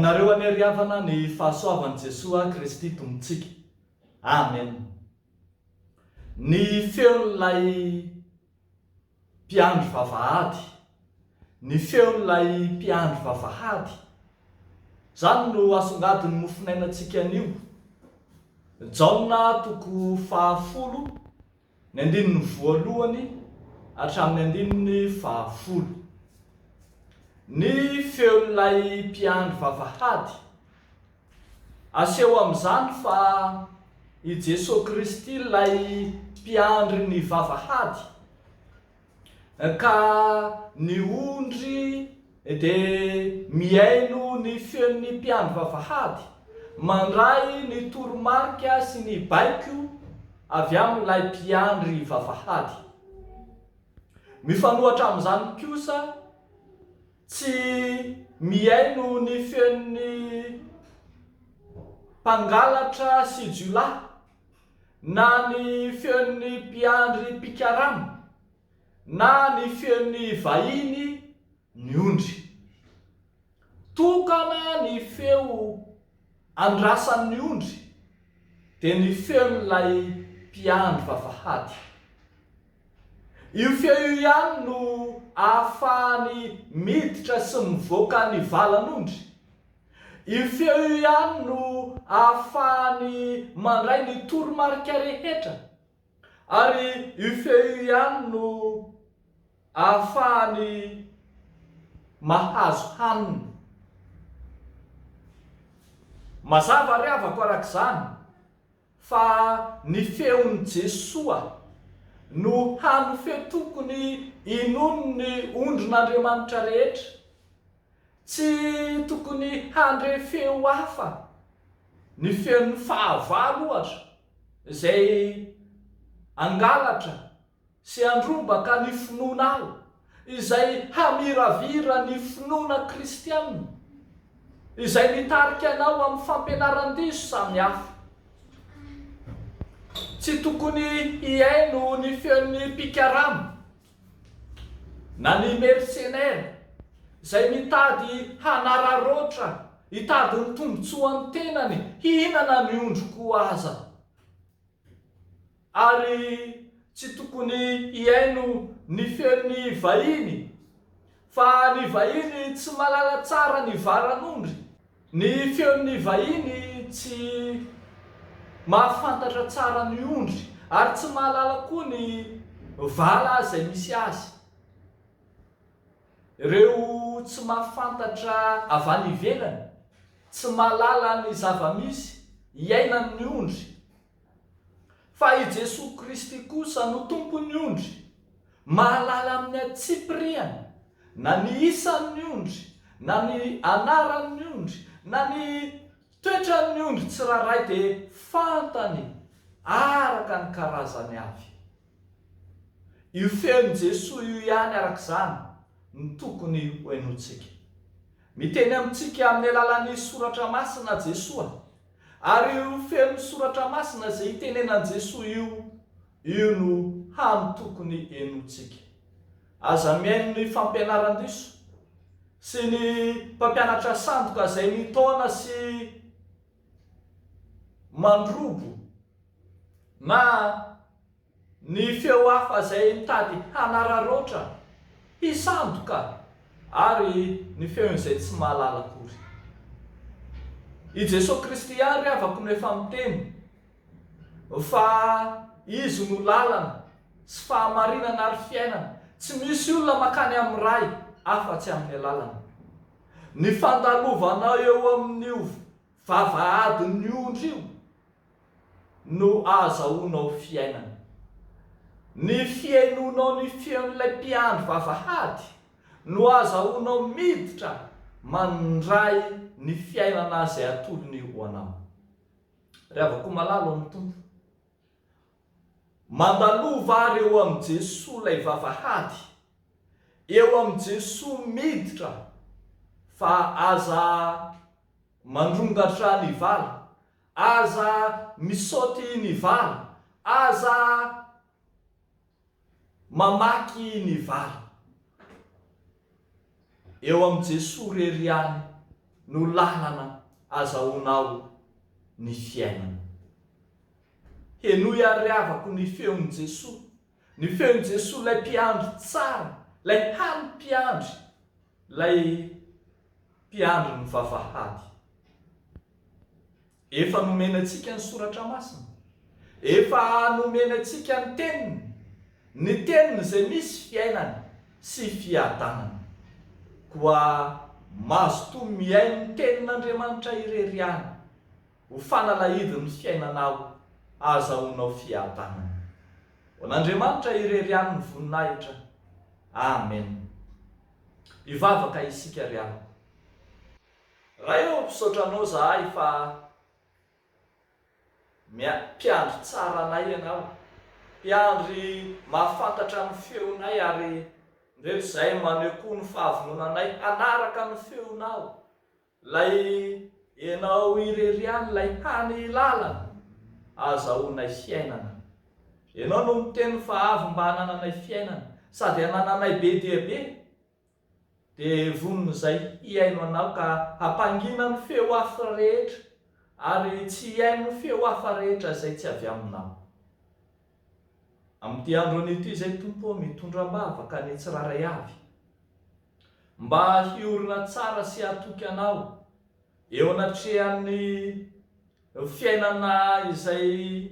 aminareo aneriavana ny fahasoavan'i Jesosy Kristy tombontsika. Amen. Ny feon'Ilay mpiandry vavahady, ny feon'Ilay mpiandry vavahady, zany no asongadiny mofinainantsika anio. Jaona toko 10, ny andininy voalohany hatramin'ny andininy 10. Ny feon'Ilay mpiandry vavahady, aseho amin'izany fa i Jesosy Kristy ilay mpiandry ny vavahady, ka ny ondry dia mihaino ny feon'ny mpiandry vavahady, mandray ny toromarika sy ny baiko avy amin'ilay mpiandry vavahady. Mifanohatra amin'izany kosa tsy mihaino ny feon'ny Mpangalatra sy jiolahy, na ny feon'ny mpiandry mpikaramy, na ny feon'ny vahiny ny ondry. Tokana ny feo andrasan'ny ondry dia ny feon'ilay mpiandry vavahady. Io feo io ihany no ahafahany miditra sy mivoaka ny valan'ondry. Io feo io ihany no ahafahany mandray ny toromarika rehetra, ary io feo io ihany no ahafahany mahazo haniny. Mazava riavako arak'izany fa ny feon'i Jesosy no hano feo tokony inonony ondrin'Andriamanitra rehetra, tsy tokony handre feo hafa. Ny feon'ny fahavalo ohatra, izay angalatra sy androbaka ny finoana ao, izay hamiravira ny finoana kristianina, izay mitarika anao amin'ny fampianaran-diso samihafa. Tsy tokony hihaino ny feon'ny mpikaramy, na ny mercenaire, izay mitady hanararoatra, hitady ny tombotsoan'ny tenany, hihinana ny ondriko aza. Ary tsy tokony hihaino ny feon'ny vahiny, fa ny vahiny tsy malala tsara ny valan'ondry. Ny feon'ny vahiny tsy mahafantatra tsara ny ondry, ary tsy mahalala koa ny vala izay misy azy. Ireo tsy mahafantatra avy any ivelany, tsy mahalala ny zava-misy hiainan'ny ondry. Fa i Jesosy Kristy kosa no tompon'ny ondry, mahalala amin'ny atsipiriany, na ny isan'ny ondry, na ny anaran'ny ondry, na ny toetran'ny ondry tsirairay dia fantany araka ny karazany avy. Io feon'i Jesosy io ihany arak'izany no tokony hohainontsika. Miteny amintsika amin'ny alalan'ny soratra masina Jesosy, ary io feon'ny soratra masina izay hitenenan'i Jesosy io no hano tokony hainontsika. Aza mihaino ny fampianaran-diso sy ny mpampianatra sandoka izay mitaona sy mandrobo, na ny feo hafa izay mitady hanararoatra, hisandoka, ary ny feo izay tsy mahalala akory. I Jesosy Kristy ihany riavako no efa miteny fa izy no lalana sy fahamarinana ary fiainana. Tsy misy olona makany amin'ny ray afa-tsy amin'ny lalana. Ny fandalovanao eo amin'io vavahadin'ondry io no ahazahoanao fiainana. Ny fiainonao ny feon'ilay mpiandry vavahady no ahazahoanao miditra mandray ny fiainana izay atolony ho anao. Riavako malalo amin'ny tompo, mandalova ary eo amin'ny Jesosy ilay vavahady, eo amin'ny Jesosy miditra, fa aza mandrongatra ny vala, aza misaoty ny vala, aza mamaky ny vala. Eo amin'ny Jesosy rery ihany no lalana azahoanao ny fiainana. Henoy ariavako ny feon'i Jesosy, ny feon'i Jesosy lay mpiandry tsara, lay hany mpiandry, lay mpiandry ny vavahady. Efa nomena antsika ny soratra masina, efa nomena antsika ny teniny, ny teniny izay misy fiainana sy fiadanana. Koa mazo toy mihaino ny tenin'Andriamanitra ireriany, ho fanalahidin'ny fiainanao, azahoanao fiadanana. Ho an'Andriamanitra ireriany ny voninahitra. Amen. Hivavaka isika ry ao. Raha eo mpisaotranao zahay fa mpiandry tsara anay ianao, mpiandry mahafantatra ny feonay ary ndreo zay maneho koa ny fahavononanay anaraka ny feonao, lay ianao ireriany, lay hany lalana, azahoanay fiainana. Ianao no miteny fa avy mba hanananay fiainana, sady hanananay be dia be, dia vonin'izay hiaino anao ka hampangina ny feo hafa rehetra, ary tsy hiaino ny feo hafa rehetra izay tsy avy aminao. Amin'ity andro an'ity izay Tompo mitondram-bavaka ny tsiraray avy, mba hiorina tsara sy hatoky anao eo anatrehan'ny fiainana izay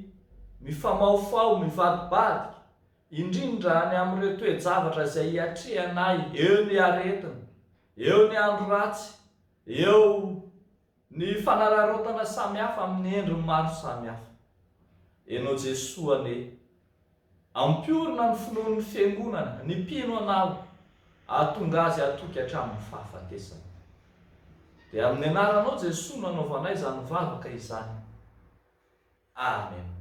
mifamaofao, mivadibadika, indrindra ny amin'ireo toe-javatra izay hiatrehanay, eo ny aretina, eo ny andro ratsy, eo ny fanararaotana samihafa amin'ny endriny maro samihafa. Ianao Jesosy ane, ampiorina ny finoan'ny fiangonana, ny mpino anao, ahatonga azy atoky hatramin'ny fahafatesana. Dia amin'ny anaranao Jesosy nanaovanay izany vavaka izany. Amen.